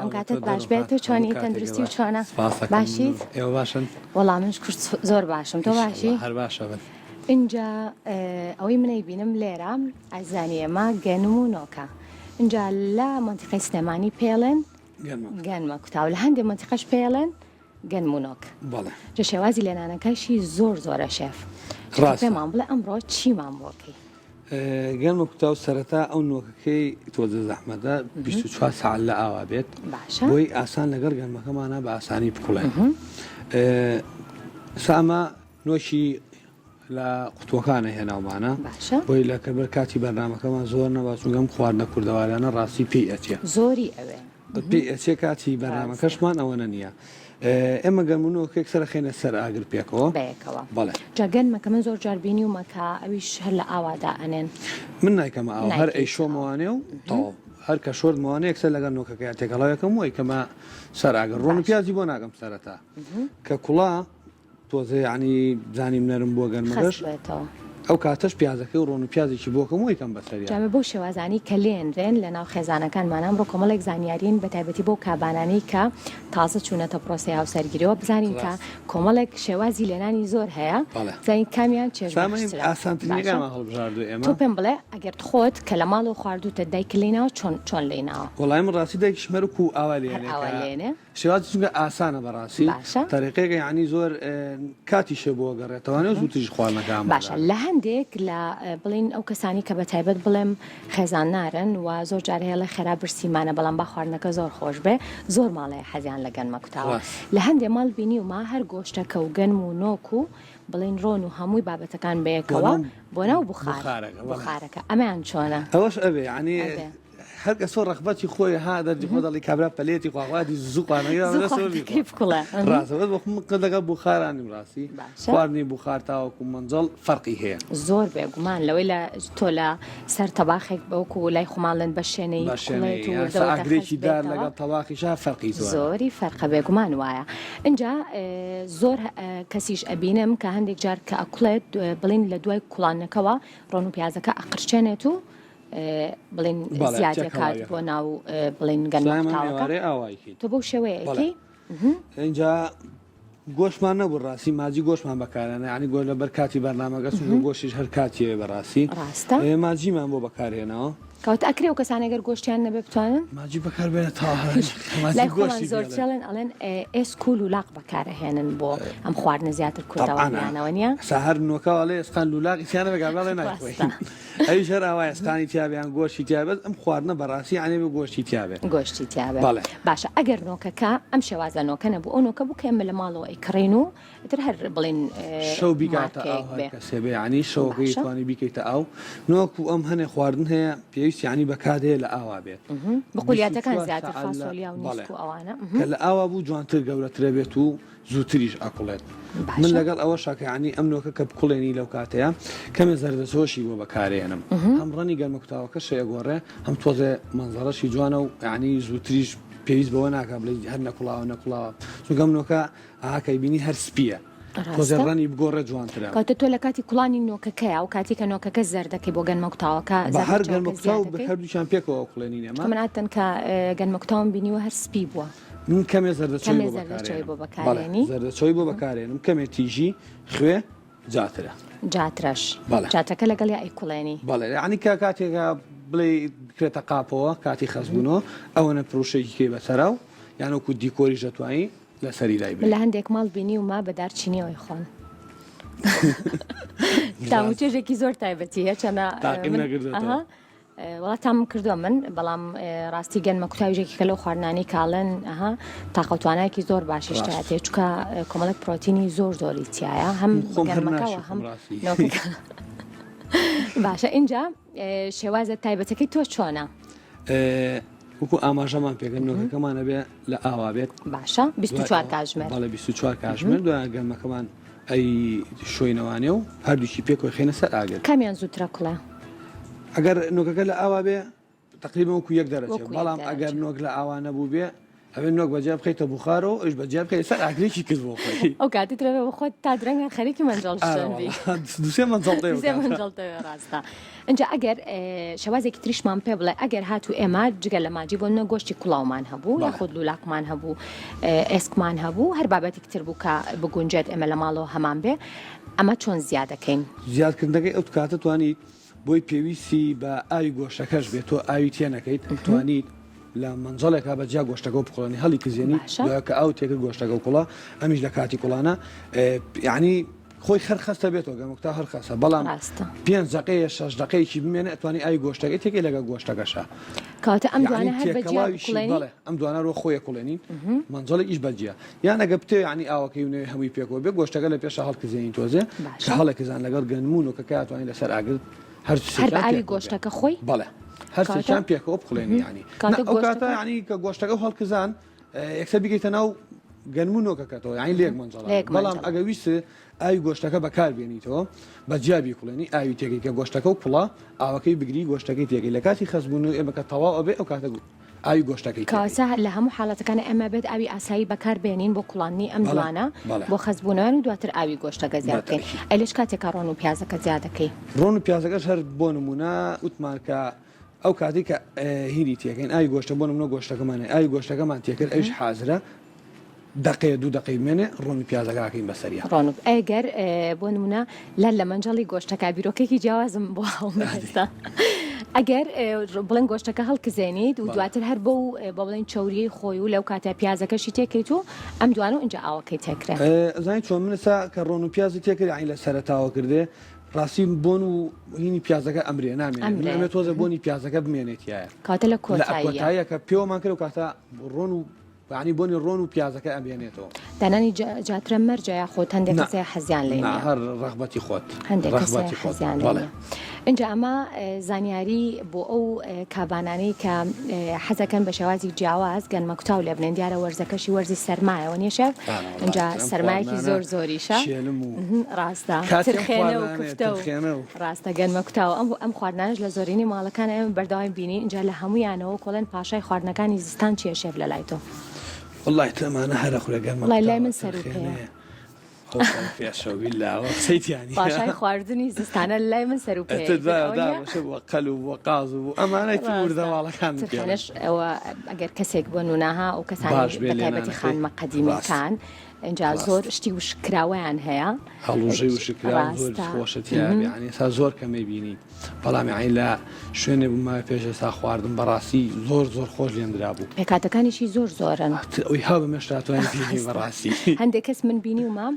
ئەم کاتت باش بێت و چۆنی تەندروستی و چۆنە باشیت ئێوە باشن وەڵام منش کورت زۆر باشم تۆ باشی هەر باشە بن اینجا ئەوەی منەی بینم لێرە ئەزانی ئێمە گەنم و نۆکە اینجا لە منتیقەی سلێمانی پێڵێن گەنمە کوتاو لە هەندێک منتیقەش پێڵێن گەنم و نۆک بەڵێ جە شێوازی لێنانەکەشی زۆر زۆرە شێف پێمان بڵێ ئەمڕۆ چیمان بۆکەی گەنمە کوتاو سەرەتا ئەو نۆکەکەی تۆزە زەحمەتە 24 ساعت لە ئاوا بێت بۆی ئاسان لەگەڵ گەنمەکەمانە بە ئاسانی بکوڵێن سامە نۆشی لە قوتوەکانە هێناومانە بۆی لە کەبەر کاتی بەرنامەکەمان زۆر نەباچووگەم خواردنە کوردەوارانە ڕاستی پێی ئەچێ زۆری ئەوێ پێی ئەچێ کاتی بەرنامەکەشمان ئەوەنە نییە ئێمە گەمونەوەکێک سەر خێنە سەر ئاگر پێکەوە بەڵێ جاگەنمەکە من زۆر جاربینی و مەکە ئەویش هەر لە ئاوادا ئەنێن من نایکەمە ئاو هەر ئەی شۆمەوانێ و تەواو هەر کە شۆردمەوانەیەک سەر لەگەڵ نۆکەکە تێکەڵاوەکەم وی کەمە سەر ئاگر ڕۆن و پیازی بۆ ناگەم سەرەتا کە کوڵا تۆزە یعنی بزانیم نەرم بۆ گەنمەش ئەو کاتەش پیازەکە و ڕۆن و پیازێکی بۆکەم وی کەم بەسەریە جامە بۆ شێوازانی کە لێنرێن لە ناو خێزانەکانمانە ئەمڕۆ کۆمەڵێک زانیارین بە تایبەتی بۆ کابانانی کە تازە چوونەتە پرۆسی هاوسەرگیریەوە بزانین کە کۆمەڵێک شێوازی لێنانی زۆر هەیە زانین کامیان ئاسانترینەکەمە هەڵبژاردو ئێمە تۆ پێم بڵێ ئەگەر خۆت کە لە ماڵ و خواردوتە دایک لێنەوە چۆن لێناوە وەڵای من ڕاستی دایکی شمەرک و ئاوا لێنێ شێوازی چونکە ئاسانە بەڕاستی تەریقەیەکە یعنی زۆر کاتی شە بۆ گەڕێتەوانێ زووتریش خواردنەکەم باشە لە هەندێک لە بڵین ئەو کەسانی کە بە تایبەت بڵێم خێزان نارن و زۆر جار هەیە لە خێرا برسیمانە بەڵام با خواردنەکە زۆر خۆش بێ زۆر ماڵەیە حەزیان لە گەنمە کوتاوە لە هەندێک ماڵ بینی و ما هەر گۆشتەکە و گەنم و نۆک و بڵین ڕۆن و هەمووی بابەتەکان بەیەکەوە بۆ ناو بخارەکە ئەمەیان چۆنە ئەوەش ئەبێ ینی هەر کە سۆ ڕەخبەتی خۆی ها دەردی خۆ دەڵی کابرا پەلێتی خواوادی زووقانەڕاستەوە لەگەڵ بخارانی ڕاستی خواردنی بخار تاوەکو منجڵ فەرقی هەیە زۆر بێگومان لەوەی لە تۆ لە سەر تەباخێک بەوکو لای خۆماڵێن بە شوێنەی ئاگرێکی دار لەگەڵ تەواقیشا فەرقی زۆری فەرقە بێگومان وایە اینجا زۆر کەسیش ئەبینم کە هەندێک جار کە ئەکوڵێت بڵین لە دوای کوڵانەکەەوە ڕۆن و پیازەکە ئەقرچێنێت و بڵین زیادەکات بۆ ناو بڵین گەنمەکە تۆ بەو شێوەیەکی اینجا گۆشمان نەبوو ڕاستی ماجی گۆشمان بەکارێنە ینی گۆ لە بەر کاتی بەرنامەکە گۆشتیش هەر کاتیە بەڕاستی ماجیمان بۆ بەکارێنەوە کەوت ئەکرێ و کەسانەگەر گۆشتیان نەبێ بتوانن ماجی بەکاربێنە تا زۆر چڵێن ئەڵێن ئێسکول و لاق بەکارەهێنن بۆ ئەم خواردنە زیاتر کوردەوەیانەوە نیە ساهر نۆکەوەڵێ ئێسقان لولاقی سییانە بەگابڵێ ناخۆی ئەویش هەر ئاوا ئێسقانی تیابیان گۆشتی تیابێت ئەم خواردنە بەڕاستی عانێ بە گۆشتی تیابێت گۆشتی تیابێت باشە ئەگەر نۆکەکە ئەم شێوازە نۆکە نەبوو ئەو نۆکە بوو کەمە لە ماڵەوە ئەیکڕین و تر هەر بڵین شەو بیکاتە کەسێبێ ینی شەوەکەی توانی بیکەیتە ئەو نۆکو ئەم هەنێ خواردن هەیە پێویست ینی بەکادەیە لە ئاوا بێت بقولیاتەکان زیاتر فاسۆلیا و نیسک و ئەوانە کە لە ئاوا بوو جوانتر گەورەترە بێت و زووتریش ئەقڵێت من لەگەڵ ئەوە شاکەیانی ئەم نۆکە کە بقوڵێنی لەو کاتەیە کەمێ زەردەسۆشی بۆ بەکارێنم هەم ڕەنی گەرمەکوتاوەکە شەیەگۆڕێ هەم تۆزێ مەنزەڕەشی جوانە و ینی زووتریش پێویست بەوە ناکە بڵێ هەر نەکوڵاوە نەکوڵاوە چونکەم نۆکە ئاکەی بینی هەر سپیە تۆزێڕانی بگۆڕێ جوانترە کاتە تۆ لە کاتی کوڵانی نۆکەکەیە و کاتی کە نۆکەکە زەردەکەی بۆ گەنمەکوتاوەکە هەر گەنمەکوتاو هەردووچیان پێکەوە قوڵێنینە مناتەن کە گەنمەکوتاوم بینیوە هەر سپی بووە من کەمێ زەردەچۆی بۆ بەکارێنی زەردەچۆی بۆ بەکارێنم کەمێ تیژی خوێ جاترە جاترەش جاتەکە لەگەڵ یا ئەیکوڵێنی بەڵێ عنی کە کاتێکە بڵێ بکرێتە قاپەوە کاتی خەزبوونەوە ئەوەنە پرۆشەیەکی کێ بەسەراو یانوەکو دیکۆری ژەتوانی لە سەری لای لە هەندێک ماڵ بینی و ما بەدارچینیەوەی خۆن تاموچێژێکی زۆر تایبەتی هەیە چەنە وڵات تام کردووە من بەڵام ڕاستی گەنمە کوتاویژێکی کە لەو خواردنانی کاڵن تاقەتوانایەکی زۆر باشیشتە تێ چکە کۆمەڵک پرۆتینی زۆر زۆری تایە هەم گەنمەکەەوە هەم باشە اینجا شێوازە تایبەتەکەی تۆ چۆنە؟ وەکو ئاماژەمان پێگەن نۆکەکەمانە بێ لە ئاوا بێت باشە 24 کاتژمێر بەڵێ 24 کاتژمێر دوایان گەنمەکەمان ئەی شوێنەوانێ و هەردووکی پێکۆی خێنە سەر ئاگر کامیان زووترە کوڵە؟ ئەگەر نۆکەکە لە ئاوا بێ تقریبا وەکو یەک دەرەچێت بەڵام ئەگەر نۆک لە ئاوا نەبوو بێ ئەبێ نۆک بەجیاب بخەیتە بخارەوە ئەوش بەجیاب بخەیت سەر ئاگرێکی کرد بۆ خۆی ئەو کاتی ترەوێ بە خۆت تا درەنگە خەریکی مەنجەڵ شەندی دوسێ مەنجەڵ مەنجەڵتەوێ ڕاستە اینجا ئەگەر شەوازێکی تریشمان پێ بڵێ ئەگەر هاتو ئێمە جگە لە ماجی بۆ منە گۆشتی کوڵاومان هەبوو یاخود لولاکمان هەبوو ئێسکمان هەبوو هەر بابەتێک تر بوو کە بگونجێت ئێمە لە ماڵەوە هەمان بێ ئەمە چۆن زیاد دەکەین زیادکردنەکەی ئەو کاتە توانیت بۆی پێویستی بە ئاوی گۆشتەکەش بێت تۆ ئاوی تێ نەکەیت توانیت لە منجەڵێکا بەجیا گۆشتەکە بخۆڵێنی هەڵی کزیێنی کە ئاو تێکرد گۆشتەکە و کوڵە ئەمیش لە کاتی کوڵانە یعنی خۆی خەرخەستە بێتەوە گەمکتا هەرخەسە بەڵام 5 دقەیە 6 دقەیەکی بمێنێ ئەتوانی ئاوی گۆشتەکەی تێکی لەگە گۆشتەکەشە کاتە ئەم دوانە هەر بەجیا کوڵێنی ئەم دوانە ڕۆ خۆیە کوڵێنین منجەڵێکیش بەجیا یان ئەگە بتێ ینی ئاوەکەی و نوێ هەمووی پێکەوە بێ گۆشتەکە لە پێشە هەڵکزیێنی تۆزێ کە هەڵێکزان لەگەڵ گەنمون و کە ئەتوانی لەسەر ئاگرت هەر ئاوی گۆشتەکە خۆی بەڵێ هەرچیان پێکەوە بخڵێنی ینی ئەو کاتە ینی کە گۆشتەکە هەڵکزان یەکسەر بگەیتە ناو گەنمونۆکەکەتەوە یانی لێک منجەڵ بەڵام ئەگە ویست ئاوی گۆشتەکە بەکار بێنیتەوە بە جیابی کوڵێنی ئاوی تێکی کە گۆشتەکە و کوڵە ئاوەکەی بگری گۆشتەکەی تێکی لە کاتی خەزبوون و ئێمە کە تەواو ئەبێ ئەو کاتە ئاوی گۆشتەکەی کاسە لە هەموو حاڵەتەکان ئەمە بێت ئاوی ئاسایی بەکار بێنین بۆ کوڵانی ئەم دوانە بۆ خەزبوونەوەن و دواتر ئاوی گۆشتەکە زیادکەین ئەلش کاتێکە ڕۆن و پیازەکە زیادەکەی ڕۆن و پیازەکەش هەر بۆ نمونە وتمان کە ئەو کاتی کە هیری تێکەین ئاوی گۆشتە بۆ نمونە گۆشتەکەمانێ ئاوی گۆشتەکەمان تێکرد ئەوش حازرە دقەیە 2 دقەی بمێنێ ڕۆنی پیازەکەکەین بەسەریە ڕۆن ئەگەر بۆ نمونە لە منجەڵی گۆشتەکە بیرۆکێکی جیاوازم بۆ هەڵمەستا ئەگەر بڵێن گۆشتەکە هەڵکزێنیت و دواتر هەر بۆ بە بڵێن چوریەی خۆی و لەو کاتە پیازەکەشی تێکەیت و ئەم دوانە و اینجا ئاوەکەی تێکرێ زانی چۆن منسا کە ڕۆن و پیازی تێکرد عین لە سەرتاوە کردێ ڕاستی بۆن و هینی پیازەکە ئەمرێ نامێنێت تۆزە بۆنی پیازەکە بمێنێتیایە کاتە لە کۆتاییە کە پێوەمان کرد و کاتە ڕۆن و عنی بۆنی ڕۆن و پیازەکە ئەبێنێتەوە دانانی جاترە مەرجەیە خۆت هەندێک کەسێ حەزیان لێ هەر ڕەغبەتی خۆت هەندێک کەسێ حەزیان لێ اینجا ئەمە زانیاری بۆ ئەو کابانانەی کە حەزەکەن بە شێوازی جیاواز گەنمە کوتاو لێ بنێن دیارە وەرزەکەشی وەرزی سەرمایەوە نیشە اینجا سەرمایەکی زۆر زۆریشە ڕاستە ترخێنە و کفتە و ڕاستە گەنمە کوتاو ئەم خواردنانش لە زۆرینی ماڵەکان ئێمە بەردەوام بینی اینجا لە هەمویانەوە کۆڵێن پاشای خواردنەکانی زستان چیە شێف لە لای تۆ والله تەمانە هەرە خولەگەرمە وڵای لای من سەر و پێیە پاشای خواردنی زستانە لای من سەر و قەل و قاز و ئەمانەی وردەواڵەکان ئەوە ئەگەر کەسێک بۆ نوناها و کەسانی بەتایبەتی خانمە قەدیمیەکان اینجا زۆر شتی وشکراوەیان هەیە هەڵوژەی وشکرا زۆر خۆشەتیان ینی تا زۆر کەمەی بینی بەڵام عین لە شوێنێ بوومە پێش ئێستا خواردن بەڕاستی زۆر خۆش لێنرا بوو پێکاتەکانیشی زۆر زۆرن ئەوی ها بەمەشتاتوانی بینی بەڕاستی هەندێک کەس من بینی ومە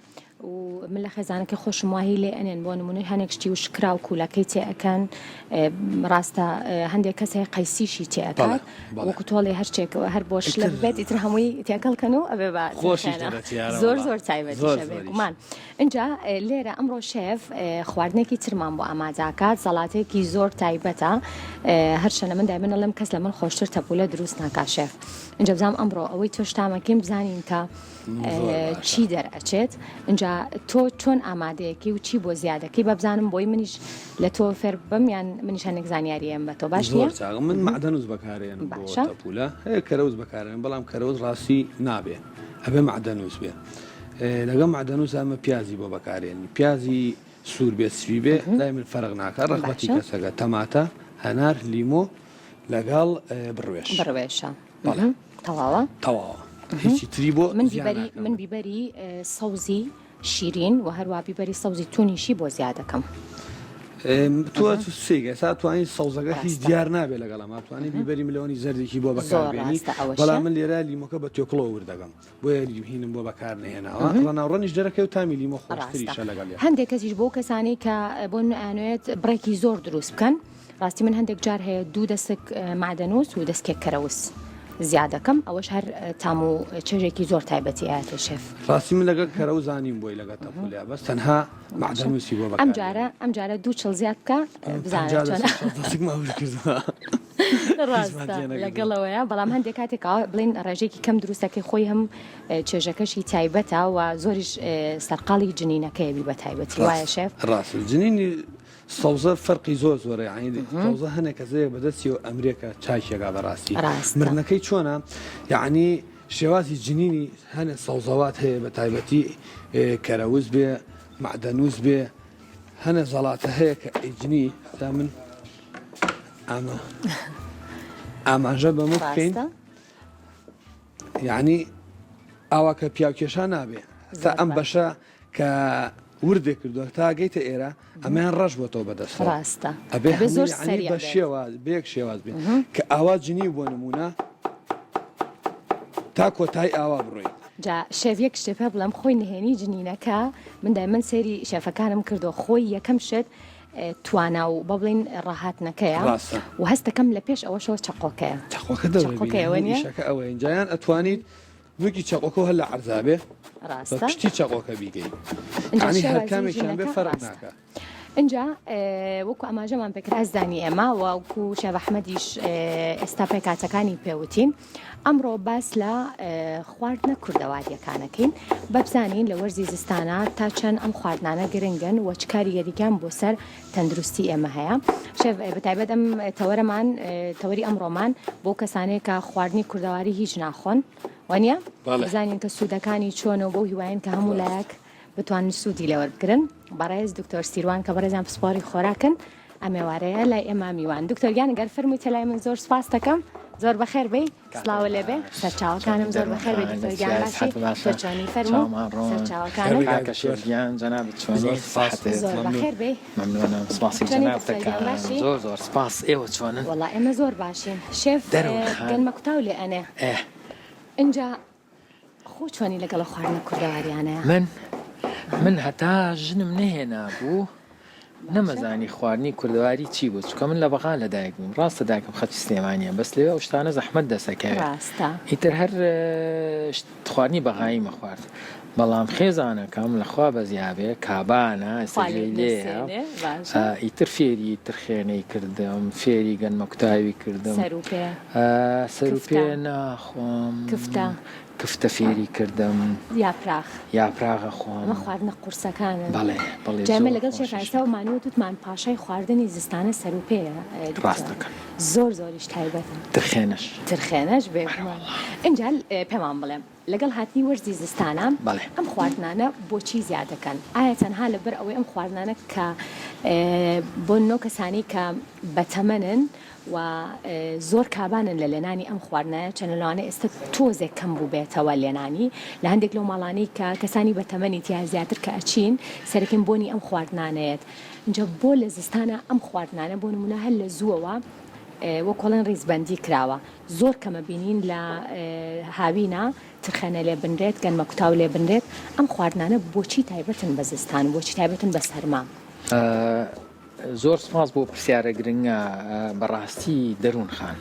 و من لە خێزانەکە خۆشم وایی لێ ئەنێن بۆ نمونەی هەنێک شتی وشکرا و کوولەکەی تێئەکەن ڕاستە هەندێک کەسێ قەیسیشی تێئەکات وەکو تۆڵی هەر شتێکەوە هەر بۆش لە بێت ئیتر هەمووی تێکەڵکەن و ئەبێ زۆر تایبەتیشە بێگومان اینجا لێرە ئەمڕۆ شێف خواردنێکی ترمان بۆ ئامادەکات سەڵاتێکی زۆر تایبەتە هەر شەنە من دایمەنە لەم کەس لە من خۆشتر تەپولە دروست ناکات شێف اینجا بزانم ئەمڕۆ ئەوەی تۆ شتامەکەیم بزانین کە چی دەرئەچێت اینجا تۆ چۆن ئامادەیەکی و چی بۆ زیادەکەی بە بزانم بۆی منیش لە تۆ فێر بم یان منیشانێک زانیاریەم بە تۆ باش نییە من معدەنووز بەکارێن بۆ تەپولە هەیە کەرەوز بەکارێن بەڵام کەرەوز ڕاستی نابێ ئەبێ معدەنووز بێ لەگەڵ معدەنووز ئەمە پیازی بۆ بەکارێن پیازی سوور بێ سوی بێ لای من فەرق ناکات ڕەغبەتی کەسەکە تەماتە هەنار لیمۆ لەگەڵ بڕوێشە تەواوە هیچی تری بۆ من بیبەری سەوزی شیرین و هەروە بیبەری سەوزی تونیشی بۆ زیادەکەم تۆ سێگە تا توانین سەوزەکە هیچ دیار نابێت لەگەڵ ئەمە توانین بیبەری ملەوەنی زەردێکی بۆ بەکاربێنی بەڵام من لێرە لیمۆکە بە تۆکڵەوە وردەگەم بۆیە هینم بۆ بەکار نهێناوە ڕەناوڕەنیش دەرەکەی و تامی لیمۆ خۆشتریشە لەگەڵ هەندێک کەسیش بۆ کەسانی کە بۆ ئەوێت بڕێکی زۆر دروست بکەن ڕاستی من هەندێک جار هەیە 2 دەستک معدەنووس و دەستکێک کەرەوس زیادەکەم ئەوەش هەر تام و چێژێکی زۆر تایبەتی ئاەتە شێف ڕاستی من لەگەڵ کەرە و زانیم بۆی لەگەڵ تەپولیا بەس تەنها معدەنووسی بۆ بەکار ئەم جارە 2 چڵ زیاد بکە بزانێت لەگەڵەوەیە بەڵام هەندێک کاتێکەوە بڵین ڕێژێکی کەم دروستەکەی خۆی هەم چێژەکەشی تایبەتە و زۆریش سەرقاڵی جنینەکەیبی بە تایبەتی وایە شێف ڕاست جنینی سەوزە فەرقی زۆرە ینی سەوزە هەنێک کەسەیەک بەدەستی و ئەمریکا چاکێکا بەڕاستی مرنەکەی چۆنە یعنی شێوازی جنینی هەنێ سەوزەوات هەیە بە تایبەتی کەرەوز بێ معدەنووس بێ هەنە زەڵاتە هەیە کە ئیجنی تا من ئاماژە بەمە بکەین یعنی ئاوا کە پیاوکێشان نابێ تا ئەم بەشە کە وردێک کردووە تا گەیتە ئێرە ئەمەیان ڕەش بۆتەوە بەدەست ڕاستە ئەبێ بە شێواز بەیەک شێواز بێ کە ئاوا جنی بۆ نمونە تا کۆتای ئاوا بڕۆین جا شێڤیەک شتێپە بڵم خۆی نهێنی جنینەکە من دایمەن سێری شێفەکانم کردو خۆی یەکەم شت توانا و بڵین ڕاهاتنەکەیە و هەستەکەم لە پێش ئەوەشەوە چقۆکەیە چقۆکەیەوەشەکە ئەوەی جایان ئەتوانیت وەکی چقۆکە هەر لە عەرزابێ ڕاستە چقۆکە بیگەین ینی هەر کامێکیان بێ فەرق ناکە اینجا وەکو ئاماژەمان پێکرا زانی ئێمە وەکو شێڤ ئەحمەدیش ئێستا پێکاتەکانی پێوتین ئەمڕۆ باس لە خواردنە کوردەواریەکانەکەین بەبزانین لە وەرزی زستانە تا چەند ئەم خواردنانە گرنگن و چ کاری یەریگان بۆ سەر تەندروستی ئێمە هەیە شێڤ بەتایبەت ئەم تەوەرەمان تەوەری ئەمڕۆمان بۆ کەسانەیە کە خواردنی کوردەواری هیچ ناخۆن وانە بزانین کە سوودەکانی چۆنەوە بۆ هیواین کە هەموو لایەک بتوانن سوودی لەوە بگرن بەڕێز دکتۆر سیروان کە بەڕێزان پسپۆری خۆراکن ئەمێوارەیە لای ئێمە میوان دکتۆریان گەر فەرموویتە لای من زۆر سپاس دەکەم زۆر بەخێر بێ سڵاوە لێبێ سەرچاوەکانم زۆر بەخێر بێ دکتۆریان باشی چۆنی فەرموو سەرچاوەکانم جەناب چۆنی زۆر بەخێر بێ مەمنونم سپاسی جەنابتەکان زۆر سپاس ئێوە چۆنن وەڵا ئێمە زۆر باشین شێف گەنمە کوتاو لێ ئەنێ اینجا خۆ چۆنی لەگەڵ خواردنە کوردەواریانەیە من هەتا ژنم نهێنا بوو نەمەزانی خواردنی کوردەواری چی بوو چکە من لە بەغا لەدایک بووم ڕاستە دایکم خەتی سلێمانیە بەس لێوە ئەو شتانە زەحمەت دەسەکەوێت ئیتر هەر خواردنی بەغایی مەخوارد بەڵام خێزانەکەم لەخوا بەزیابێ کابانە سەجێ ئیتر فێری ترخێنەی کردم فێری گەنمە کوتاوی کردم سەروپێ ناخۆم کفتە فێری کردم یاپراغە خۆم خواردنە قورسەکانە بەڵێ جامە لەگەڵ شێفایستا و مانوە توتمان پاشای خواردنی زستانە سەروپەیە ڕاستەکەن زۆر زۆریش تایبەتە ترخێنەش بێگومان اینجا پێمان بڵێم لەگەڵ هاتنی وەرزی زستانە ئەم خواردنانە بۆچی زیادەکەن ئایا تەنها لەبەر ئەوەی ئەم خواردنانە کە بۆ نۆ کەسانی کە بەتەمەنن و زۆر کابانن لە لێنانی ئەم خواردنایە چەند لەوانە ئێستا تۆزێک کەم بوو بێتەوە لێنانی لە هەندێک لەو ماڵانەی کە کەسانی بەتەمەنی تیا زیاتر کە ئەچین سەرەکەم بۆنی ئەم خواردنانەیەت اینجا بۆ لە زستانە ئەم خواردنانە بۆ نمونە هەر لە زووەوە وە کۆڵەن ڕیزبەندی کراوە زۆر کەمە بینین لە هاوینە ترخەنە لێ بنرێت گەنمە کوتاو لێ بنرێت ئەم خواردنانە بۆچی تایبەتن بە زستان بۆچی تایبەتن بە سەرما زۆر سپاس بۆ پرسیارە گرنگە بەڕاستی دەروون خان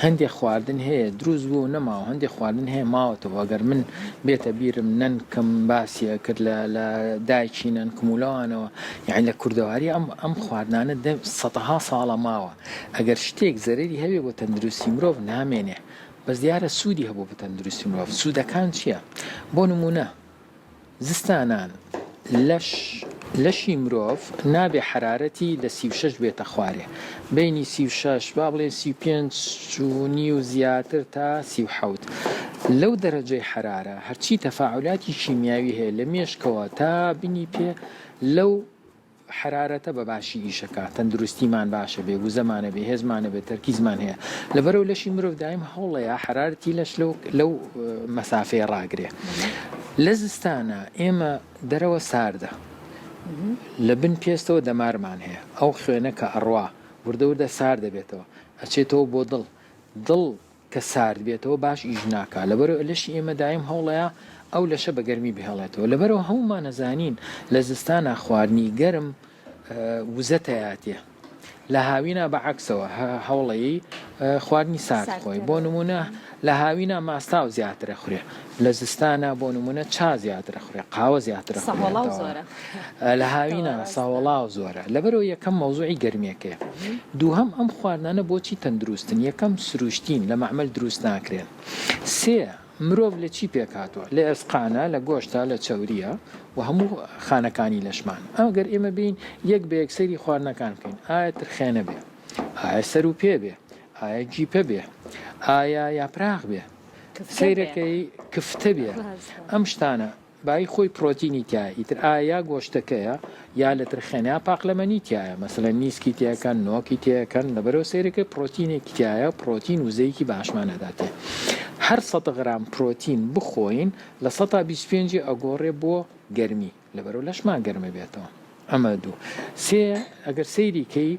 هەندێک خواردن هەیە دروست بوو نەماوە هەندێک خواردن هەیە ماوەتەوە ئەگەر من بێتە بیرم نەنکەم باسیە کرد لە دایکی نەنکمولەوانەوە یعنی لە کوردەواری ئەم خواردنانە سەدەها ساڵە ماوە ئەگەر شتێک زەرەری هەبێ بۆ تەندروستی مرۆڤ نامێنێ بەس دیارە سوودی هەبوو بە تەندروستی مرۆڤ سوودەکان چییە بۆ نمونە زستانان لەشی مرۆڤ نابێ حرارەتی لە 36 بێتە خوارێ بینی 36 با بڵێ 35 و زیاتر تا 37 لەو دەرەجەی حرارە هەرچی تەفاعولاتی شیمیاوی هەیە لە مێشکەوە تا بینی پێ لەو حرارەتە بە باشی ئیشەکە تەندروستیمان باشە بێ وزەمانە بێ هێزمانە بێت تەرکیزمان هەیە لەبەرەوە لەشی مرۆڤ دایم هەوڵەیە حرارەتی لەش لەو مەسافەیە ڕاگرێ لە زستانە ئێمە دەرەوە ساردە لە بن پێستەوە دەمارمان هەیە ئەو خوێنە کە ئەڕوا وردە سار دەبێتەوە ئەچێتەوە بۆ دڵ کە سارد بێتەوە باش ئیژ ناکە لەبەرەوە لەشی ئێمە دایم هەوڵەیە ئەو لەشە بە گەرمی بهێڵێتەوە لەبەرەوە هەمومان نەزانین لە زستانە خواردنی گەرم وزەتەیاتێ لە هاوینە بەعەکسەوە هەوڵەیی خواردنی سارد خۆی بۆ نمونە لە هاوینە ماستاو زیاترە خوێ لە زستانە بۆ نمونە چا زیاترە خوێ قاوە زیاترە لە هاوینە ساوەڵاو زۆرە لەبەرەوە یەکەم مەوزوعی گەرمێکەیە دووهەم ئەم خواردنانە بۆچی تەندروستن یەکەم سروشتین لە مەعمەل دروست ناکرێن سێ مرۆڤ لە چی پێکاتوە لە ئەسقانە لە گۆشتا لە چەوریە و هەموو خانەکانی لەشمان ئەگەر ئێمە بین یەک بە یەکسەری خواردنەکان بکەین ئایا ترخێنە بێ ئایا سەروپێ بێ ئایا جیپە بێ ئایا یاپراغ بێ سیرەکەی کفتە بێ ئەم شتانە بای خۆی پرۆتینی تایە ئیتر ئایا گۆشتەکەیە یا لە ترخێنیا پاقلەمەنی تایە مەسەلەن نیسکی تیەکەن نۆکی تیەکەن لەبەرەوە سیرەکە پرۆتینێکی تایە پرۆتین وزەیەکی باشمانەداتێ هەر 100 غرام پرۆتین بخۆین لە 125 ئەگۆڕێ بۆ گەرمی لەبەرەوە لەشمان گەرمە بێتەوە ئەمە دوو سێ ئەگەر سەیریکەی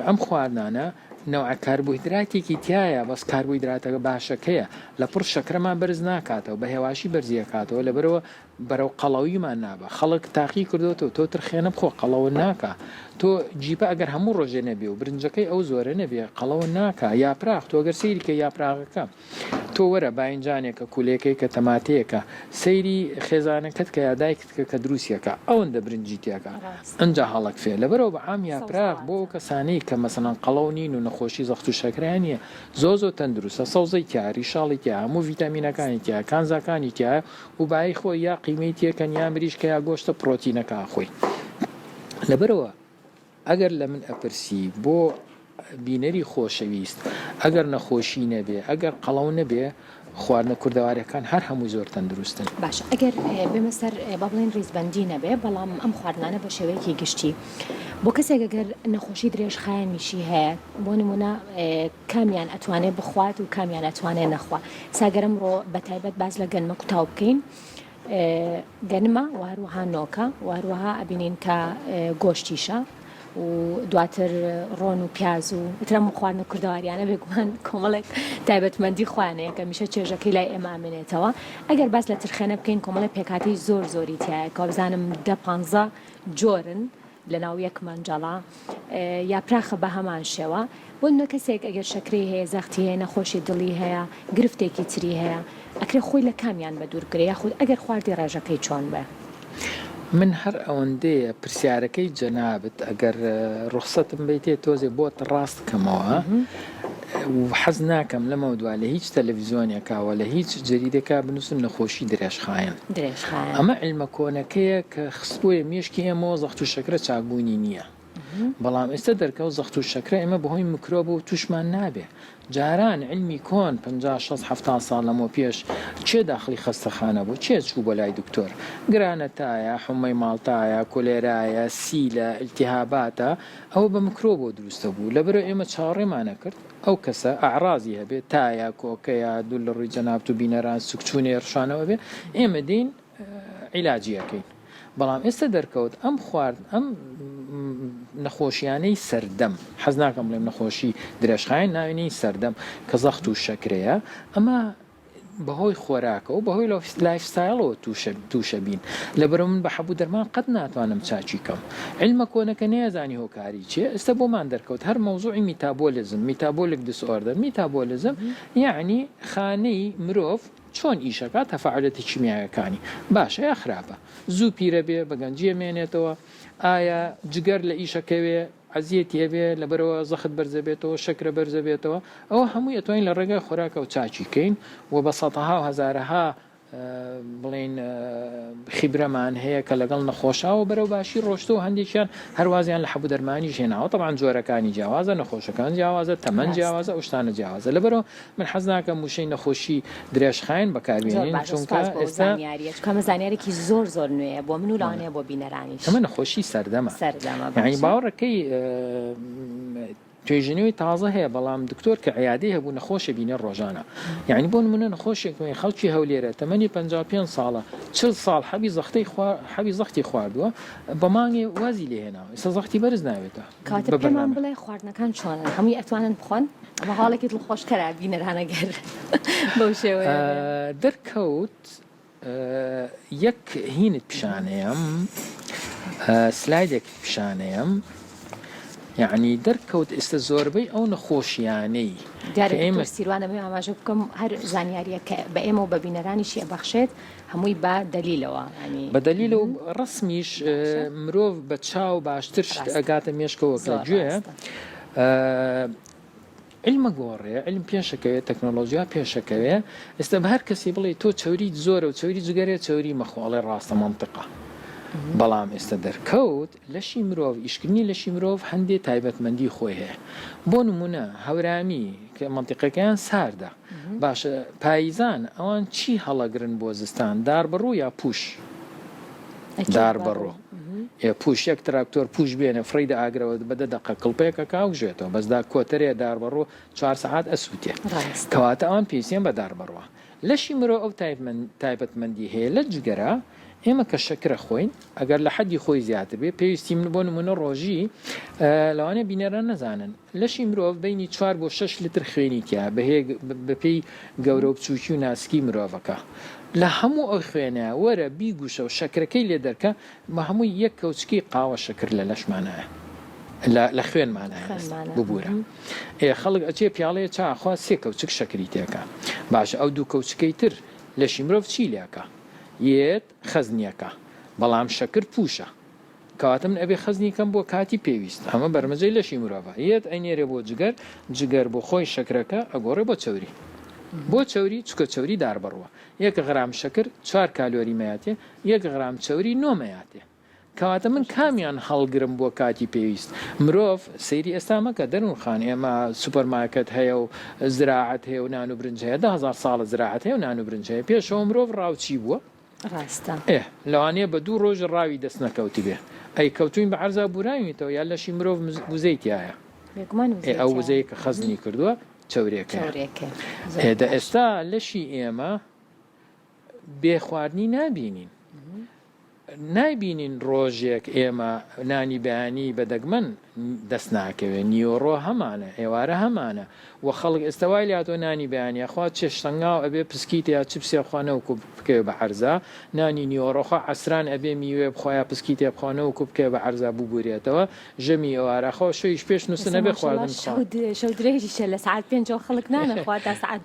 ئەم خواردانە نەوع کاربوهیدراتێکی تایە بەس کاربوهیدراتەکە باشەکەیە لە پڕ شەکرەمان بەرز ناکاتەوە بە هێواشی بەرزیەکاتەوە لەبەرەوە بەرەو قەڵەویمان نابە خەڵک تاقی کردوەوە تۆ ترخێنە بخۆ قەڵەوە ناکە تۆ جیپە ئەگەر هەموو ڕۆژێ نەبێ و برنجەکەی ئەو زۆرە نەبێ قەڵەوە ناکە یاپراخ تۆ ئەگەر سەیریکە یاپراغەکە تۆ وەرە باینجانێکە کولێکەی کە تەماتەیەکە سەیری خێزانەکەت کە یادایکت کە دروستیەکە ئەوەندە برنجی تێکە ئەنجا هەڵک فێ لەبەرەوە بە عام یاپراغ بۆ کەسانەی کە مەسەڵەن قەڵەو نین و نەخۆشی زەخت و شەکرانیە زۆ تەندروستە سەوزەی تیاری شاڵی تیا هەموو ڤیتامینەکانی تیا کانزاکانی تیا و بای خۆی یا قیمەی تێکەن یا مریشکە یا گۆشتە پرۆتینەکە خۆی لەبەرەوە ئەگەر لە من ئەپرسی بۆ بینەری خۆشەویست ئەگەر نەخۆشی نەبێ ئەگەر قەڵەو نەبێ خواردنە کوردەوارەکان هەر هەموو زۆر تەندروستن باش ئەگەر بێمە سەر با بڵێن ڕیزبەندی نەبێ بەڵام ئەم خواردنانە بە شێوەیەکی گشتی بۆ کەسێک ئەگەر نەخۆشی درێژخایەنیشی هەیە بۆ نمونە کامیان ئەتوانێت بخوات و کامیان ئەتوانێت نەخوا ساگەرم ڕۆ بەتایبەت باز لە گەنمە کوتاو بکەین گەنمە واروها نۆکە واروها ئەبینین کە گۆشتیشە و دواتر ڕۆن و پیاز و ئترم خواردنە کوردەواریانە بێگومان کۆمەڵێک تایبەتمەندی خوانەیە کە میشە چێژەکەی لای ئێمە ئامێنێتەوە ئەگەر باس لە ترخێنە بکەین کۆمەڵی پێکاتی زۆری تایە کە بزانم 10-15 جۆرن لە ناو یەک مەنجەڵا یا پراخە بە هەمان شێوە بۆ نە کەسێک ئەگەر شەکرەی هەیە زەختی هەیە نەخۆشی دڵی هەیە گرفتێکی تری هەیە ئەکرێ خۆی لە کامیان بە دوورگرێ یاخود ئەگەر خواردی ڕێژەکەی چۆن بێ من هەر ئەوەندەیە پرسیارەکەی جەنابەت ئەگەر ڕوخسەتم بیتێ تۆزێ بۆت ڕاست بکەمەوە حەز ناکەم لەمە دوای لە هیچ تەلەڤیزیۆنێکاوە لە هیچ جەریدێکا بنووسن نەخۆشی درێژخایەن ئەمە علمە کۆنەکەیە کە خستبووە مێشکی ئێمەوە زەخت و شەکرە چاکبوونی نییە بەڵام ئێستا دەرکەوت زەخت و شەکرە ئێمە بەهۆی میکرۆب و توشمان نابێ جاران علمی کۆن 50-60-70 ساڵ لەمە پێش چێ داخلی خەستەخانە بوو چێ چوو بۆ لای دکتۆر گرانەتایە حومەی ماڵتایە کۆلێرایە سیلە ئیلتیهاباتە ئەوە بە میکرۆب بۆ دروستە بوو لەبەرەوە ئێمە چاڕێمانە کرد ئەو کەسە ئەعرازی هەبێت تایە کۆکەیە دوو لە ڕووی جەنابەت و بینەران سوکچوونێ ڕشانەوە بێ ئێمە دین عیلاجیەکەین بەڵام ئێستا دەرکەوت ئەم خوارد ئەم نەخۆشیانەی سەردەم حەز ناکەم بڵێم نەخۆشی درێژخایەن ناوێنەی سەردەم کە زەخت و شەکرەیە ئەمە بەهۆی خۆراکە و بەهۆی لایفستایلەوە تووشە بین لەبەرەوە من بە حەبوو دەرمان قەت ناتوانم چاچی کەم علمە کۆنەکە نەیەزانی هۆکاری چێ ئێستا بۆمان دەرکەوت هەر مەوزوعی میتابۆلیک دیسۆردەر میتابۆلیزم یعنی خانەی مرۆڤ چۆن ئیشەکە تەفاعلەتی کیمیایەکانی باشە یا خراپە زوو پیرە بێ بە گەنجیە مێنێتەوە ئایا جگەر لە ئیشەکەوێ عزیەتی هەبێ لەبەرەوە زەخت بەرزە بێتەوە شەکرە بەرزە بێتەوە ئەوە هەموو ئەتوانین لە ڕێگای خۆراکە و چاچیکەین و بە سەدها و هەزارەها بڵین خیبرەمان هەیە کە لەگەڵ نەخۆشاوە بەرەو باشی ڕۆشتە و هەندێکیان هەروازیان لە حەبوو دەرمانی ژێناوە طبعاً جۆرەکانی جیاوازە نەخۆشەکان جیاوازە تەمەن جیاوازە ئەو شتانە جیاوازە لەبەرەوە من حەز ناکەم وشەی نەخۆشی درێژخایەن بەکاربێنین چونکە ئێستا کەمە زانیارێکی زۆر نوێیە بۆ من و لاوانەیە بۆ بینەرانیش ئەمە نەخۆشی سەردەمە یعنی باوەڕەکەی توێژنەوەی تازە هەیە بەڵام دکتۆر کە عیادەی هەبوو نەخۆشە بینە ڕۆژانە یعنی بۆ نمونە نەخۆشێک خەڵکی هەولێرە تەمەنی 55 ساڵە 40 ساڵ حەبی زەختی خواردووە بە مانگێ وازی لێهێناوە ئێستا زەختی بەرز ناوێتە کاتە پێمان بڵێ خواردنەکان چۆنن هەمووی ئەتوانن بخۆن ئەمە هەڵێکی دڵخۆشکەرە بینەرانەگەر بەو شێوەیە دەرکەوت یەک هینت پیشانەیەم سلایدێک پیشانەیەم یعنی دەرکەوت ئێستا زۆربەی ئەو نەخۆشیانەی ئێمە سیروانە بێ ئاماژە بکەم هەر زانیاریە کە بە ئێمە و بە بینەرانیشی ئەبەخشێت هەمووی بە دلیلەوە بە دلیل و ڕسمیش مرۆڤ بە چاو باشتر ئەگاتە مێشکەوە کە گوێ علمە گۆڕێ علم پێشەکەوێت تەکنۆلۆژیا پێشەکەوێ ئێستا بە هەر کەسی بڵێ تۆ چاوری زۆرە و چاوری جگەرێت چاوری مەخۆڵێ ڕاستە مەنتیقە بەڵام ئێستا دەرکەوت لەشی مرۆڤ ئیشکردنی لەشی مرۆڤ هەندێک تایبەتمەندی خۆی هەیە بۆ نمونە هەورامی کە مەنتیقەکەیان ساردە باشە پاییزان ئەوان چی هەڵەگرن بۆ زستان دار بڕوو یا پوش دار بڕوو پوش یەک تراکتۆر پوش بێنە فڕیدە ئاگرەوە بەدە دقە کڵپێکە کاوژێتەوە بەسدا کۆتەرێ دار بڕوو 4 ساعات ئەسووتێ کەواتە ئەوان پێویستیان بە دار بڕوە لەشی مرۆ ئەو تایبەتمەندی هەیە لە جگەرە ئێمە کە شەکرە خۆین ئەگەر لە حەدی خۆی زیاتر بێ پێویستی من بۆ نمونە ڕۆژی لەوانێ بینەران نەزانن لەشی مرۆڤ بینی 4 بۆ 6 لیتر خوێنی تیا بەپێی گەورە و بچووکی و ناسکی مرۆڤەکە لە هەموو ئەو خوێنە وەرە بیگوشە و شەکرەکەی لێ دەرکە مە هەمووی یەک کەوچکی قاوە شەکر لە لەشمانایە لە خوێنمانە ببوورە خەڵک ئەچێ پیاڵەیە چاخوا 3 کەوچک شەکری تێکە باشە ئەو 2 کەوچکەی تر لەشی مرۆڤ چی لێکە یەت خەزنیەکە بەڵام شەکر پوشە کەواتە من ئەبێ خەزنیکەم بۆ کاتی پێویست ئەمە بەرمەجەی لەشی مرۆڤە یەت ئەینێرێ بۆ جگەر بۆ خۆی شەکرەکە ئەگۆڕێ بۆ چەوری بۆ چەوری چکە چەوری دار بڕوە 1 غرام شەکر 4 کالۆری مەیاتێ 1 غرام چەوری 9 مەیاتێ کەواتە من کامیان هەڵگرم بۆ کاتی پێویست مرۆڤ سەیری ئێستامەکە دەروونخان ئێمە سوپەرمارکەت هەیە و زراعەت هەیە و نان و برنج هەیە 10,000 ساڵە زراعەت هەیە و نان و برنج هەیە پێشەوە مرۆڤ ڕاوچی بووە ڕاستە لەوانەیە بە 2 ڕۆژ ڕاوی دەست نەکەوتی بێ ئەی کەوتوین بە عەرزا بوراویتەوە یا لەشی مرۆڤ وزەیتیایە ئەو وزەیە کە خەزنی کردووە چەورێکە ئێستا لەشی ئێمە بێ خواردنی نابینین ڕۆژێک ئێمە نانی بەیانی بەدەگمەن دەست ناکەوێت نیۆڕۆ هەمانە ئێوارە هەمانە و خەڵک ئێستاوای لاتۆ نانی بەیانی خوا چێشتەنگاو ئەبێ پسکیت یا چپسێ بخوانەوە کو بکەوێ بە عەرزا نانی نیۆڕۆخوا عەسران ئەبێ میوێ بخوایە پسکیتێ بخوانەوە کو بکەوێ بە عەرزا ببورێتەوە ژەمی ئێوارەخۆ شەویش پێش نووسە نەبێ خواردن شەو درێژیشە لە ساعت 5 خەڵک نانەخوا تا ساعت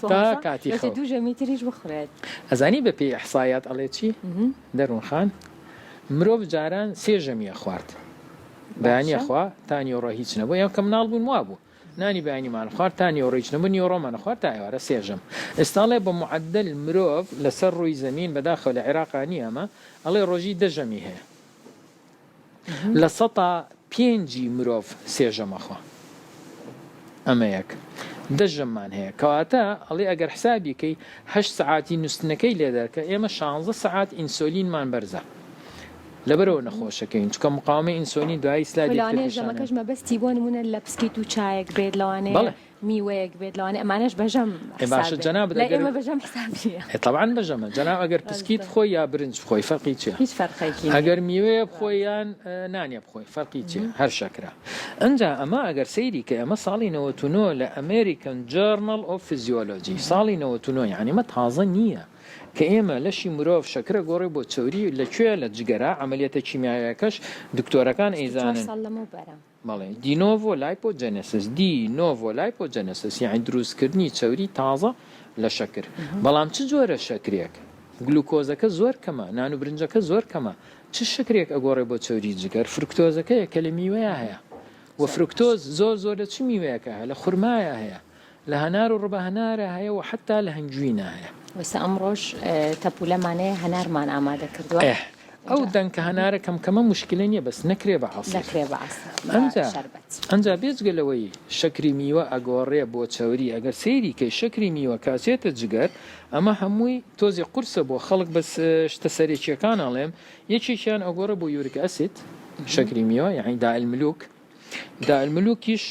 کاتی دوو ژەمی تریش بخورێت ئەزانی بە پێی ئەحسایات ئەڵێ چی دەروونخان مرۆڤ جاران 3 ژەمیە خوارد بەیانیە خوا تا نیۆڕۆ هیچ نەبوو یان کە مناڵ بوون وا بوو نانی بەیانیمان خوارد تا نیۆڕۆ هیچ نەبوو نیۆڕۆمان خوارد تا ئێوارە 3 ژەم ئێستاڵێ بە معدل مرۆڤ لەسەر ڕووی زەمین بەداخەوە لە عێراقانی ئەمە ئەڵێ ڕۆژی 10 ژەمی هەیە لە 5 مرۆڤ 3 ژەمەخوا ئەمە یەک 10 ژەممان هەیە کەواتە ئەڵێ ئەگەر حسابیکەی 8 سعاتی نووستنەکەی لێ دەرکە ئێمە 16 سعات ئینسۆلینمان بەرزە لەبەرەوە نەخۆشەکەین چکە مقاومە ئینسۆلین دوای سلایدی ژەمەکەش مەبەستی بۆ نمونە لە پسکیت و چایەک بێت لەوانەیە میوەیەک بێت لەوانێ ئەمانەش بەژەم باشە جەناب ئێمە بەژەم حسابیە طبعاً بەژەمە جەناب ئەگەر پسکیت بخۆی یا برنج بخۆی فەرقی چییە هیچ فەرقێکی ئەگەر میوەیە بخۆی یان نانیە بخۆی فەرقی چییە هەر شەکرا ئەنجا ئەمە ئەگەر سەیری کە ئەمە ساڵی 99 لە ئەمریکن جۆرنال ئۆف فیزیۆلۆجی ساڵی 99 یعنی مە تازە نییە کە ئێمە لەشی مرۆڤ شەکرە گۆڕی بۆ چەوری لەکوێ لە جگەرە عملیاتە کیمیایەکەش دکتۆرەکان ئەیزانن بەڵێ دینۆڤۆ لایپۆجەنەسیس یعنی دروستکردنی چەوری تازە لە شەکر بەڵام چ جۆرە شەکرێک گلوکۆزەکە زۆر کەمە نان و برنجەکە زۆر کەمە چ شەکرێک ئەگۆڕێ بۆ چەوری جگەر فرکتۆزەکەیە کە لە میوەیە هەیە و فرکتۆز زۆر لە چ میوەیەکە هەیە لە خورمایە هەیە لە هەنار و ڕوبە هەنارە هەیە و حتا لە هەنگوینە هەیە وەسە ئەمڕۆژ تەپولەمانەیە هەنارمان ئامادە کردووە ئەو دەنکە هەنارە کەمکەمە مشکلە نییە بەس نەکرێ بە ئەنجا بێجگەلەوەی شەکری میوە ئەگۆڕێ بۆ چەوری ئەگەر سەیری کەی شەکری میوە کاسێتە جگەر ئەمە هەمووی تۆزی قورسە بۆ خەڵک بەس شتە سەرێکیەکان ئەڵێم یەکێکیان ئەگۆڕە بۆ یوریک ئەسید شەکری میوە یعنی دائالملوک دائالملوکیش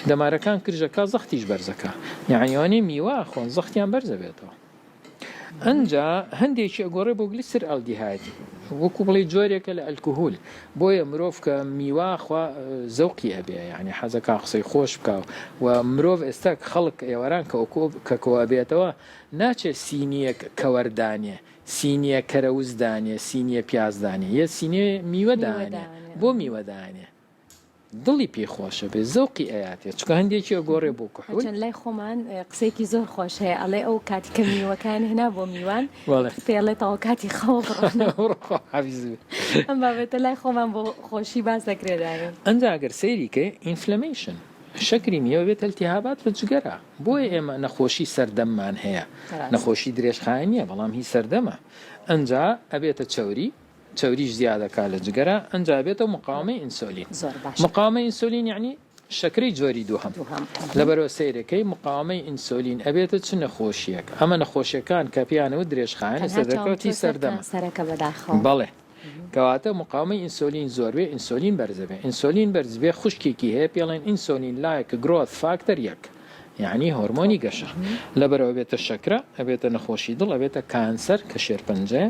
دەمارەکان کرژەکە زەختیش بەرزەکە یعنیوانی میوە خۆن زەختیان بەرزە بێتەوە ئەنجا هەندێکی ئەگۆڕێ بۆ گلیسر ئەلدیهایدی وەکو بڵێ جۆرێکە لە ئەلکوهول بۆیە مرۆڤ کە میواخوا زەوقی هەبێ یعنی حەزەکە قسەی خۆش بکاو و مرۆڤ ئێستا خەڵک ئێوەران کە کۆبێتەوە ناچێت سینیەک کەوەردانێ سینیە کەرەوزدانێ سینیە پیازدانێ یە سینێ میوەدانێ بۆ میوەدانێ دڵی پێخۆشە بێ زەوقی ئاياتێت چکە هەندێکی ئەگۆڕێ بۆ کوحول لای خۆمان قسێکی زۆر خۆش هەیە ئەڵێ ئەو کاتی کە میوەکان هێنا بۆ میوان پێڵێتەوە کاتی خەوە ئەم بابێتە لای خۆمان بۆ خۆشی باس دەکرێداێن ئەنجا ئەگەر سەیریکە ئینفلەمیشن شەکری میوە بێت ئەلتیهابات لە جگەرە بۆیە ئێمە نەخۆشی سەردەممان هەیە نەخۆشی درێژخایە نییە بەڵام هی سەردەمە ئەنجا ئەبێتە چەوریش زیادەکە لە جگەرە ئەنجا بێتە مقاومەی ئینسۆلین مقاومەی ئینسۆلین یعنی شەکرەی جۆری دووهەم لەبەرەوە سەیرەکەی مقاومەی ئینسۆلین ئەبێتە چ نەخۆشیەک ئەمە نەخۆشیەکان کە پیانەوە درێژخایەنە سەردەکەوتی سەردەمە سەرەکە بەداخەوە بەڵێ کەواتە مقاومەی ئینسۆلین زۆربێ ئینسۆلین بەرزەبێ ئینسۆلین بەرزبێ خوشکێکی هەیە پێڵێن ئینسۆلین لایەکە گرۆت فاکتەر یەک یعنی هۆرمۆنی گەشە لەبەرەوە بێتە شەکرە ئەبێتە نەخۆشی دڵ ئەبێتە کانسەر کە شێرپەنجە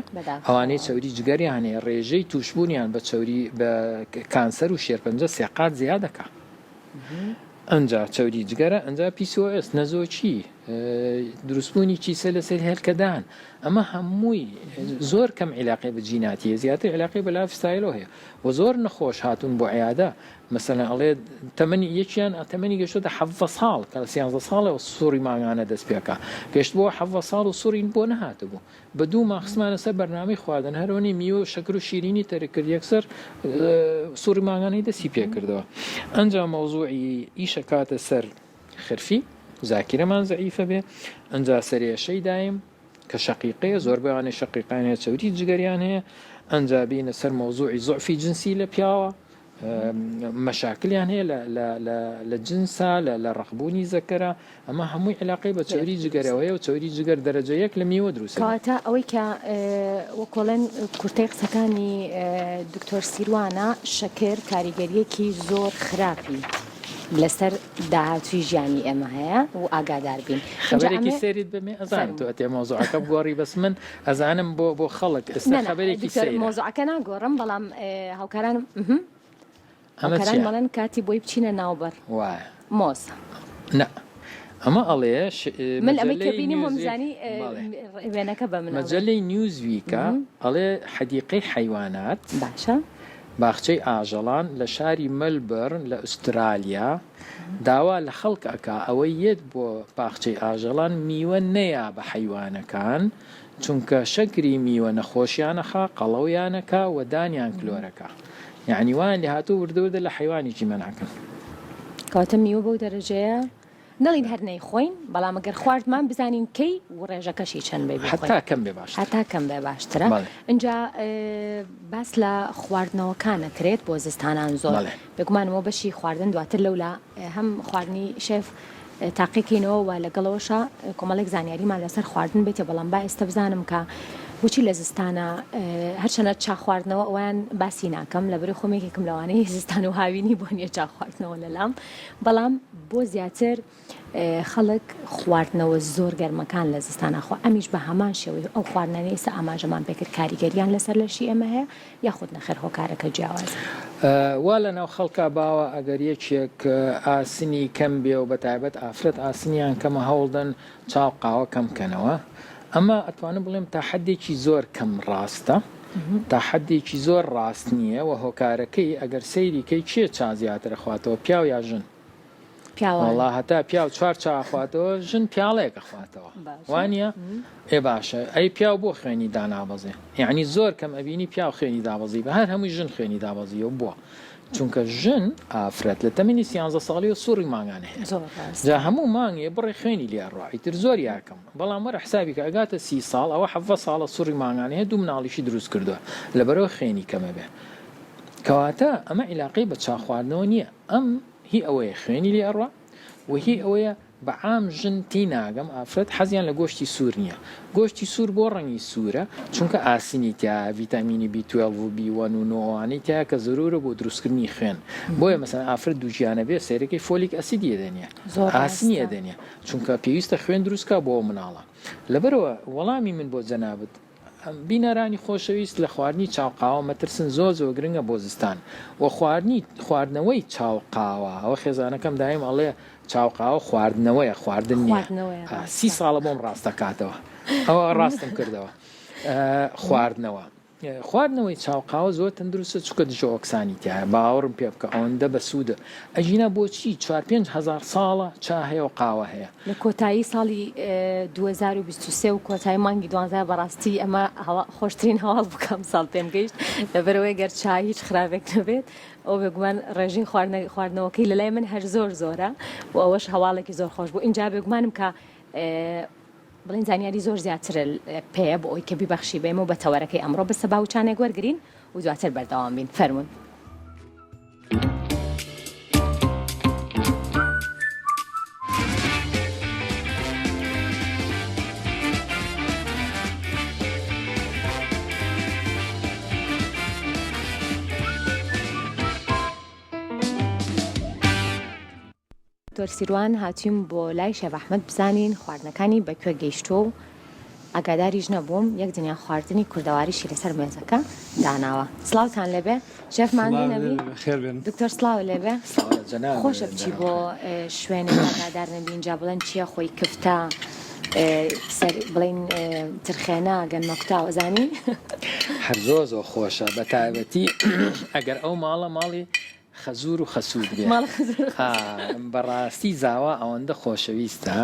ئەوانەی چەوری جگەریان هەیە ڕێژەی تووشبوونیان بە چەوری بە کانسەر و شێرپەنجە سێقات زیادەکە ئەنجا چەوری جگەرە ئەنجا PCOS نەزۆچی دروستبوونی چیسە لەسەر هێلکەدان ئەمە هەمووی زۆر کەم علاقی بە جیناتیە زیاتر علاقی بە لایفستایلەوە هەیە و زۆر نەخۆش هاتوون بۆ عیادە مەسەلەن ئەڵێ تەمەنی یەکیان تەمەنی گەشتۆتە 17 ساڵ کە 13 ساڵەوە سووری ماگانە دەست پێکە گەشت بۆ 17 ساڵ و سوورین بۆ نەهاتبوو بە دوو ماخسمانە سەر بەرنامەی خواردن هەرۆنی میوە شەکر و شیرینی تەرکرد یەکسەر سووری ماگانەی دەستی پێکردەوە ئەنجا مەوزوعی ئیشە کاتە سەر خرفی زاکیرەمان زەعیفە بێ ئەنجا سەرێشەی دایم کە شەقیقەیە زۆر بەوانەی شەقیقان هەیە چەوری جگەریان هەیە ئەنجا بینە سەر مەوزوعی زۆعفی جنسی لە پیاوە مەشاکلیان هەیە لە جنسا لە ڕەخبوونی زەکەرە ئەمە هەمووی علاقی بە چەوری جگەرەوەیە و چەوری جگەر دەرەجەیەک لە میوە دروست کەواتە ئەوەی کە وەکۆڵەن کورتەی قسەکانی دکتۆر سیروانە شەکر کاریگەریەکی زۆر خراپی لەسەر داهاتوی ژیانی ئێمە هەیە و ئاگادار بین خبرێکی سێریت بمێ ئەزانم تۆ ئەتێ مۆزوعەکە بگۆڕی بەس من ئەزانم بۆ خەڵک ئێستا خبرێکی سێرە مۆزوعەکە ناگۆڕم بەڵام هاوکارانم هاوکاران بەڵێن کاتی بۆی بچینە ناوبەر وایە مۆزە نە ئەمە ئەڵێ من ئەمە کە بینی مۆمزانی وێنەکە بە من مەجەلەی نیوزویکە ئەڵێ حەدیقەی حیوانات باشە باخچەی ئاژەڵان لە شاری مەلبەرن لە ئوسترالیا داوا لە خەڵک ئەکا ئەوەی یەت بۆ باخچەی ئاژەڵان میوە نەیە بە حیوانەکان چونکە شەکری میوە نەخۆشیانەخا قەڵەویانەکە و دانیان کلۆرەکە یعنی وان لە هاتوو وردەوردە لە حیوانێکی مەناکەن کەواتە میوە بەو دەرەجەیە نەڵین هەر نەیخۆین بەڵام ئەگەر خواردمان بزانین کەی و ڕێژەکەشی چەند بێ حتا کەم بێ باش هەتا کەم بێ باشترە اینجا باس لە خواردنەوەکانەکرێت بۆ زستانان زۆر بگومانەوە بەشی خواردن دواتر لەولا هەم خواردنی شێف تاقیکەینەوە و لەگەڵەوەشە کۆمەڵێک زانیاریمان لەسەر خواردن بێتە بەڵام با ئێستا بزانم کە بۆچی لە زستانە هەرچەنە چا خواردنەوە ئەویان باسی ناکەم لە بەرەی خۆمێکێکم لەوانەیە زستان و هاوینی بۆ نییە چا خواردنەوە لەلام بەڵام بۆ زیاتر خەڵک خواردنەوە زۆر گەرمەکان لە زستانەخوا ئەمیش بە هەمان شێوەی ئەو خواردنەی ئێستا ئاماژەمان پێکرد کاریگەریان لەسەر لەشی ئێمە هەیە یاخود نەخێر هۆکارەکە جیاواز وا لەناو خەڵکا باوە ئەگەر یەکێک ئاسنی کەم بێ و بەتایبەت ئافرەت ئاسنیان کەمە هەوڵدەن چاو قاوە کەم بکەنەوە ئەمە ئەتوانم بڵێم تا حەدێکی زۆر کەم ڕاستە تا حەدێکی زۆر ڕاست نییە و هۆکارەکەی ئەگەر سەیریکەی چێ چا زیاترە خواتەوە پیاو یا ژن وڵا هەتا پیا و چوار چاخواتەوە ژن پیاڵەیەکە خواتەوە وانە ئێ باشە ئەی پیاو بۆ خوێنی دانابەزێ یعنی زۆر کەم ئەبینی پیاو خوێنی دابەزی بە هەر هەمووی ژن خوێنی دابەزیەوە بووە چونکە ژن ئافرەت لە تەمەنی 13 ساڵی و سووری ماگان هەیە جا هەموو مانگێ بڕێ خوێنی لیاڕایی تر زۆر یاکەم بەڵام وەرە حسابی کە ئەگاتە 30 ساڵ ئەوە 7 ساڵە سووری ماگان هەیە دوو مناڵیشی دروست کردووە لەبەرەوە خوێنی کەمە بێ کەواتە ئەمە عیلاقەی بە چاخواردنەوە نییە ئەم هی ئەوەیە خوێنی لیاڕوا وهی ئەوەیە بەعام ژن تی ناگەم ئافرەت حەزیان لە گۆشتی سوور نییە گۆشتی سوور بۆ ڕەنگی سوورە چونکە ئاسینی تیا ڤیتامینی B12 و B1 و نۆوانەی تیا کە زرورە بۆ دروستکردنی خوێن بۆیە مەسەن ئافرەت دووجیانە بێ سێرەکەی فۆلیک ئەسیدیە دێنێ ئاسینیە دێنێ چونکە پێویستە خوێن دروستکە بۆ مناڵە لەبەرەوە وەڵامی من بۆ جەنابەت بینەرانی خۆشەویست لە خواردنی چاوقاوە مەترسن زۆر زۆر گرنگە بۆ زستان و خواردنەوەی چاوقاوە ئەوە خێزانەکەم دایم ئەڵێ چاوقاوە خواردنەوەیە خواردن نییە 30 ساڵە بۆم ڕاستەکاتەوە ئەوە ڕاستم کردەوە خواردنەوە خواردنەوەی چاوقاوە زۆر تەندروستە چکە دژە ئۆکسانی تایە باوەڕم پێ بکە ئەوەندە بە سوودە ئەژینە بۆچی 4-5 هزار ساڵە چا هەیە و قاوە هەیە لە کۆتایی ساڵی 2023 و کۆتایی مانگی 12 بەڕاستی ئەمە خۆشترین هەواڵ بکەم ساڵ پێم گەیشت لەبەرەوەی گەر چای هیچ خراپێک نەبێت ئەو بێگومان ڕێژین خواردنەوەکەی لەلای من هەر زۆرە و ئەوەش هەواڵێکی زۆر خۆش بوو اینجا بێگومانم کە بڵین زانیاری زۆر زیاترە پێ بۆ ئەوی کە بیبەخشی بێمە و بە تەوەرەکەی ئەمڕۆ بە سەبا و چانێک وەرگرین و دواتر بەردەوام بین فەرمون دکتۆر سیروان هاتوویم بۆ لای شێف ئەحمەد بزانین خواردنەکانی بەکوێ گەیشتۆ و ئاگاداریش نەبووم یەک دنیا خواردنی کوردەواریشی لەسەر مێزەکە داناوە. سڵاوتان لێبێ شێفمان بینەبی دکتۆر سڵاو لێبێ خۆشە بچی بۆ شوێنێک ئاگادار نەبی اینجا بڵێن چییە خۆی کفتە بڵین ترخێنە گەنمە کوتاوە زانی هەر زۆر خۆشە بە تایبەتی ئەگەر ئەو ماڵە ماڵی خەزور و خەسوود بێ بەڕاستی زاوا ئەوەندە خۆشەویستە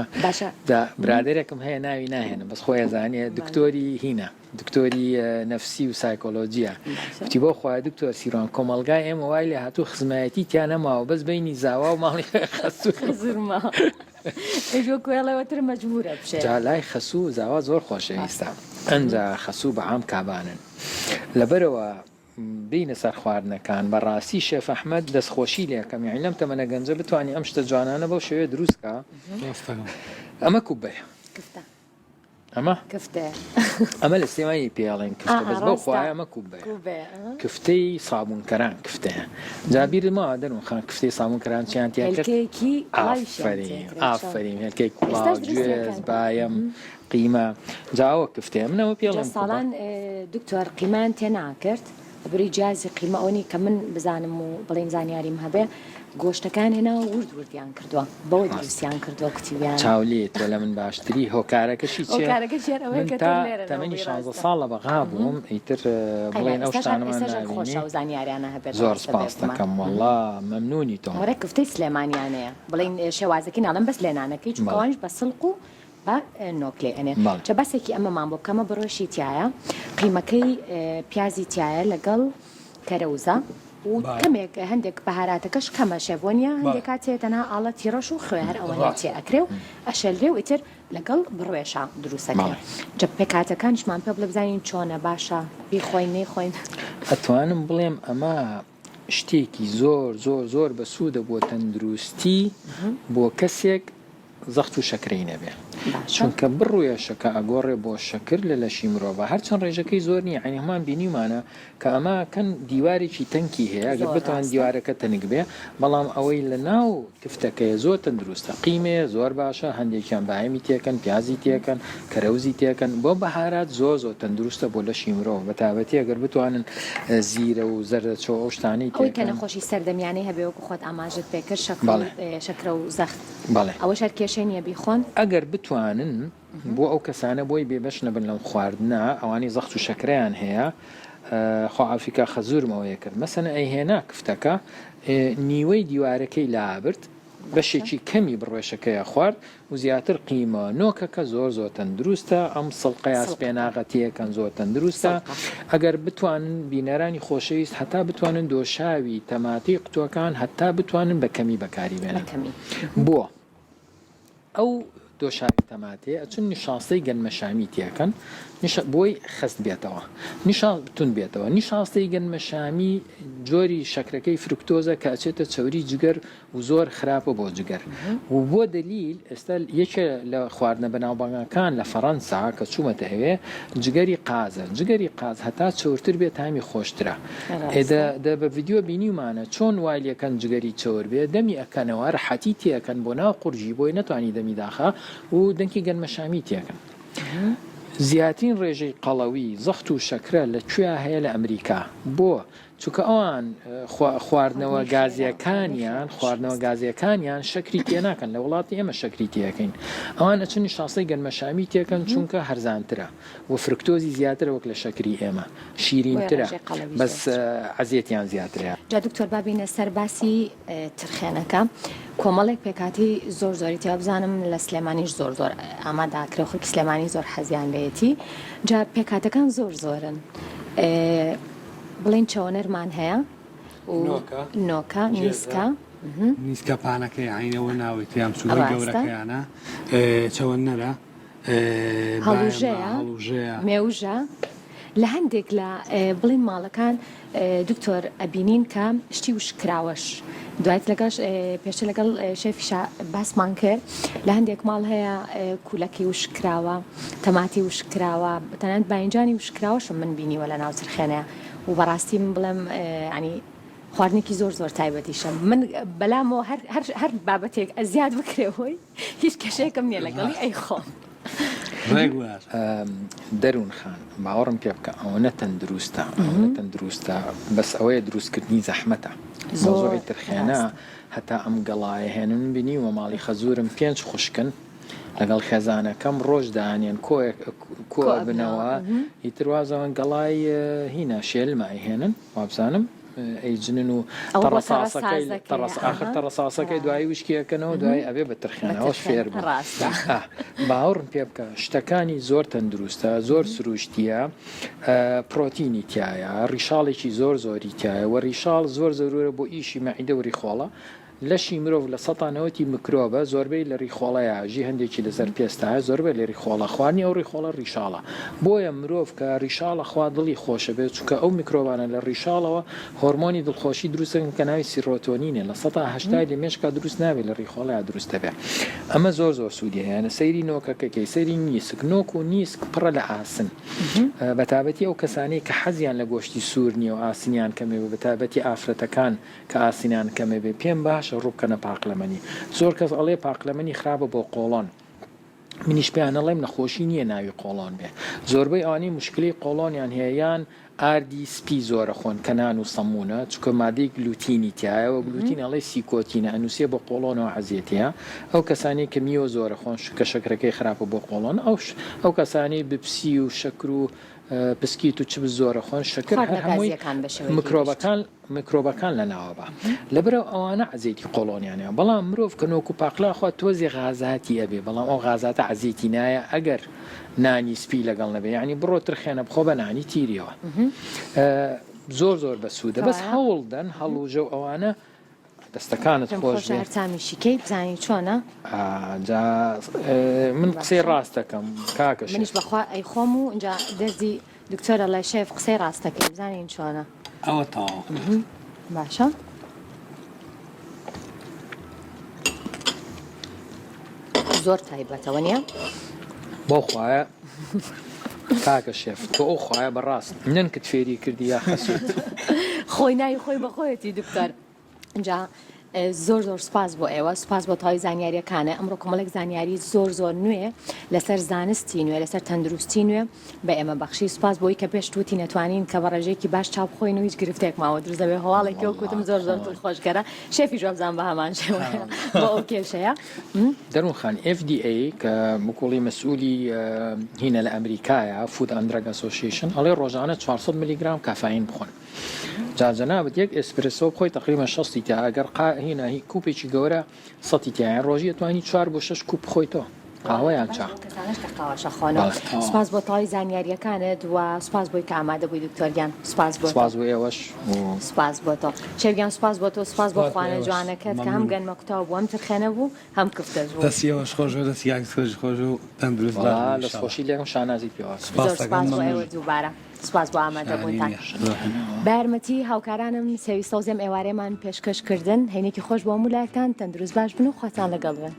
برادێرێکم هەیە ناوی ناهێنم بەس خۆی زانێ دکتۆری هینە دکتۆری نەفسی و سایکۆلۆجیە وتی بۆ خۆی دکتۆر سیروان کۆمەلگای ئێمە وای لێ هاتوو خزمایەتی تیان نەماوە بەس بینی زاوا و ماڵی خەزورما کوێڵەوەتر مەجبورە بشێ جالای خەسوو زاوا زۆر خۆشەویستە ئەنجا خەسوو بەعام کابانن لەبەرەوە بینە سەر خواردنەکان بەڕاستی شێف ئەحمەد دەستخۆشی لێکەم یعنی لەم تەمەنە گەنجە بتوانانی ئەم شتە جوانانە بەو شێوێ دروستکە ئەمە کوبەیە ئەمە ئەمە لە سێمایی پێڵێن کفتە بەس بەو خوایە ئەمە کوبەیە کفتەی سابوونکەران کفتەیە جابیرمەوە دەروون خان کفتەی سابوونکەران چیان تیا کرد ئافرین هێلکەی کوڵاو گوێز بایم قیمە جاوە کفتەیە منەوە پێڵێن ساڵان دکتۆر قیمان تێناکرد بری جیازی قیمە ئەوەی کە من بزانم و بڵێن زانیاریم هەبێ گۆشتەکان هێناوە وردیان کردووە بەوە دروستیان کردووە کوتیویان چاولێت وە لە من باشتری هۆکارەکەشی تەمەنی 16 ساڵە بەغا بووم ئیتر بڵێن ئەو شتانەمان زانیاریانە هەبێت زۆر سپاس دەکەم وەڵا مەمنونی تۆ وەرە کفتەی سلێمانیانەیە بڵێن شێوازەکەی ناڵم بەس لێنانەکەی چوانش بە سڵق و بە نۆکلێ ئەنێ چە بەسێکی ئەمەمان بۆ بکەمە بڕۆشی تایە قیمەکەی پیازی تایە لەگەڵ کەرەوزە و کەمێک هەندێک بەهاراتەکەش کەمە شێڤۆنیە هەندێک کاتێ تەنها ئاڵە تیرەش و خوێ هەر ئەوەنە تێ ئەکرێ و ئەشەلرێ و ئیتر لەگەڵ بڕوێشە دروستەکە جە پێکاتەکانیشمان پێ بڵێ بزانین چۆنە باشە بیخۆین نەیخۆین ئەتوانم بڵێم ئەمە شتێکی زۆر زۆر زۆر بەسوودە بۆ تەندروستی بۆ کەسێک زەخت و شەکرەی نەبێ چونکە بڕوێشەکە ئەگۆڕێ بۆ شەکر لە لەشی مرۆڤ هەرچەند ڕێژەکەی زۆر نییە عینی هەمان بینیمانە کە ئەمە کەن دیوارێکی تەنکی هەیە گەر بتوان دیوارەکە تەنک بێ بەڵام ئەوەی لە ناو کفتەکەی زۆر تەندروستە قیمێ زۆر باشە هەندێکیان بایەمی تێکەن پیازی تێکەن کەرەوزی تێکەن بۆ بەهارات زۆر زۆر تەندروستە بۆ لەشی مرۆڤ بە تایبەتی ئەگەر بتوانن زیرە و زەردەچۆ ئەو شتانەی ئەوەی کە نەخۆشی سەردەمیانەی هەبێ وەکو خۆت ئاماژت پێکرد شەکرە و زەخت ئەوەش هەر کێشەی نییە بیخۆن ئەگەر بتوانن بۆ ئەو کەسانە بۆی بێبەش نەبن لەم خواردنە ئەوانی زەخت و شەکرەیان هەیە خۆعافیکا خەزورمەوەیە کرد مەسەنە ئەیهێنا کفتەکە نیوەی دیوارەکەی لابرد بەشێکی کەمی بڕێشەکەیە خوارد و زیاتر قیمە نۆکەکە زۆر زۆر تەندروستە ئەم سڵقەی ئاسپێناغەتیەکەن زۆر تەندروستە ئەگەر بتوانن بینەرانی خۆشەویست هەتا بتوانن دۆشاوی تەماتی قوتوەکان هەتا بتوانن بە کەمی بەکاری بێنن بۆ ئەو دۆشاوی تەماتێ ئەچون نیشاستەی گەنمەشامی تێکەن بۆی خست بێتەوە نیشان بتون بێتەوە نیشاستەی گەنمەشامی جۆری شەکرەکەی فرکتۆزە کە ئەچێتە چەوری جگەر و زۆر خراپە بۆ جگەر و بۆ دلیل ئێستا یەکێ لە خواردنە بەناوبانگەکان لە فەڕەنسا کە چوومەتە هەوێ جگەری قازە جگەری قاز هەتا چەورتر بێت تامی خۆشترە ئێدە بە ڤیددیۆ بینیمانە چۆن وای لەکەن جگەری چەور بێ دەمی ئەکەنەوە ڕەحەتی تێکەن بۆ ناو قورژی بۆی نەتوانی دەمی داخە و دەنکی گەنمەشامی تێکەن زیاترین ڕێژەی قەڵەوی زەخت و شەکرە لەکوێ هەیە لە ئەمریکا بۆ چونکە ئەوان خواردنەوە گازیەکانیان شەکری تێ ناکەن لە وڵاتی ئێمە شەکری تێەکەین ئەوان ئەچون نیشاستەی گەنمەشامی تێکەن چونکە هەرزانترە و فرکتۆزی زیاتر وەک لە شەکری ئێمە شیرینترە بەس عەزیەتیان زیاترە جا دکتۆر بابینە سەر باسی ترخێنەکە کۆمەڵێک پێکاتی زۆر زۆری تیا بزانم لە سلێمانیش زۆر زۆر ئاماداکرێ خۆکی سلێمانی زۆر حەزیان لێتی جا پێکاتەکان زۆر زۆرن بڵین چۆنەرمان هەیە نۆکە نیسکە پانەکەی عینەوە ناوی تیام سوورە گەورەکەیانە چەوەنەرە هەڵوژەیە مێوژە لە هەندێک لە بڵین ماڵەکان دکتۆر ئەبینین کە شتی وشکراوەش دوایت لەگەڵ پێشتر لەگەڵ شێفیشا باسمان کرد لە هەندێک ماڵ هەیە کولەکی وشکراوە تەماتی وشکراوە تەنانەت باینجانی وشکراوەشم من بینیوە لە ناو ترخێنەیە و بەڕاستی من بڵێم ینی خواردنێکی زۆر تایبەتیشە من بەلامەوە هەر بابەتێک ئەزیاد بکرێەوەی هیچ کەشێکم نییە لەگەڵی ئەی خۆم دەروون خان باوەڕم پێ بکە ئەوە تەندروستە بەس ئەوەیە دروستکردنی زەحمەتە زۆری ترخێنە هەتا ئەم گەڵایە هێنن بینی و ماڵی خەزورم 5 خوشکن لەگەڵ خێزانەکەم ڕۆژ داهێن کۆ بنەوە ئیتروازەوە گەڵای هینە شێلمای هێنن وابزانم ئەیجنن و آخر تەڕەساسەکەی دوایی وشکیەکەنەوە دوای ئەبێ بە ترخێنەوە فێر باوەڕم پێ بکە شتەکانی زۆر تەندروستە زۆر سروشتیە پرۆتینی تایە ڕیشاڵێکی زۆری تایە و ڕیشاڵ زۆر زۆرورە بۆ ئیشی مەعیدە و ڕیخۆڵە لەشی مرۆڤ لە 190 میکرۆبە زۆربەی لە ڕیخۆڵەیە ژی هەندێکی لەسەر پێستایە زۆربەی لە ڕیخۆڵە خوانی ئەو ڕیخۆڵە ڕیشاڵە بۆیە مرۆڤ کە ڕیشاڵە خوا دڵی خۆشە بێت چونکە ئەو میکرۆبانە لە ڕیشاڵەوە هۆرمۆنی دڵخۆشی دروستن کە ناوی سیرۆتۆنینێ لە 180 لە مێشکە دروست نابێت لە ڕیخۆڵەیە دروستە بێت ئەمە زۆر سوودی هەیە سەیری نۆکەکەی سەیری نیسک نۆک و نیسک پڕە لە ئاسن بەتابەتی ئەو کەسانەی کە حەزیان لە گۆشتی سوور نییە و ئاسنیان کەمێ بەتابەتی ئافرەتەکان کە ئاسنیان کەمێ بێ پێم باش ڕووبکەنە پاقلەمەنی زۆر کەس ئەڵێ پاقلەمەنی خراپە بۆ قۆڵۆن منیش پێیانەڵێم نەخۆشی نییە ناوی قۆڵۆن بێ زۆربەی ئەوانەی مشکلی قۆڵۆنیان هەیەیان ئاردی سپی زۆرە خۆن کەنان و سەمونە چکە مادەی گلوتینی تایەوە گلوتین ئەڵێ سیکۆتینە ئەنووسێ بۆ قۆڵۆنەوە حەزیەتەیە ئەو کەسانی کە میوە زۆرە خۆن کە شەکرەکەی خراپە بۆ قۆڵۆن ئەو کەسانی بپسی و شەکر و پسکیت و چ زۆرە خۆن شەکر هەمووی میکرۆبەکان لە ناوەبە لەبرە ئەوانە عزیەتی قۆڵۆنیانە بەڵام مرۆڤ کە نۆک و پاقلاخوا تۆزی غازاتی ئەبێ بەڵام ئەو غازاتە عزیەتی نایە ئەگەر نانی سپی لەگەڵ نەبێ ینی بڕۆ ترخێنە بخۆ بە نانی تیریەوە زۆر بەسوودە بەس هەوڵدەن هەڵوژە و ئەوانە دەستەکانت خۆش تامیشیکەی بزانانی چۆنە من قسەی ڕاستەکەم کاکەش منیش بەخوا ئەی خۆم و اینجا دەردی دکتۆرە لە شێف قسەی ڕاستەکەی بزانین چۆنە ئەوە تاوا باشە زۆر تایبەتەوە نییە بۆ خوایە کاکە شێف تۆ ئەو خوایە بەڕاست ننکت فێری کردی یا خەسووت خۆی ناوی خۆی بەخۆیەتی دکتۆر اینجا زۆر سپاس بۆ ئێوە سپاس بۆ تاوی زانیاریەکانە ئەمڕۆ کۆمەڵێک زانیاری زۆر نوێ لەسەر زانستی نوێ لەسەر تەندروستی نوێ بە ئێمە بەخشی سپاس بۆی کە پێشتوتی نەتوانین کە بە ڕێژێکی باش چاپ خۆین و هیچ گرفتێک ماوە دروست دەبێ هەواڵێکی و کوتم زۆر خۆشگەرە شێفی جوابزان بە هەمان شێوە بۆ ئەو کێشەیە دەروون خان FDA کە مکوڵی مەسئولی هینە لە ئەمریکایە فود ئەند دراگ ئەسۆسییشن ئەڵێ ڕۆژانە 400 میلیگرام کافین بخۆن جاجەنابەت یەک ئێسپرسۆ بخۆی تقریبا 60 تا ئەگەر هینە هی کوپێکی گەورە 100 تیان ڕۆژی توانی 4 بۆ 6 کوپ بخۆیتەوە قاوەیان چا سپاس بۆ تاوی زانیاریەکانت و سپاس بۆی کە ئامادە بووی دکتۆریان سپاس بۆ ئێوەش سپاس بۆ تۆ شێویان سپاس بۆ تۆ سپاس بۆ خوانە جوانەکەت کە هەم گەنمە کوتاو بوو ئەم ترخێنە بوو هەم کفتەژ بوو دەستیەوەش خۆش و دەستیان خۆش و تەندروست لە خۆشی لێم شانازی پێوە سپاس بۆ ئێوە دووبارە سپاس بۆ ئامادەبوونتان بارمەتی هاوکارانم سەویستە و زێم ئێوارێمان پێشکەشکردن هەینێکی خۆش بۆ مولایەکان تەندروست باش بن و خواتان لەگەڵ بن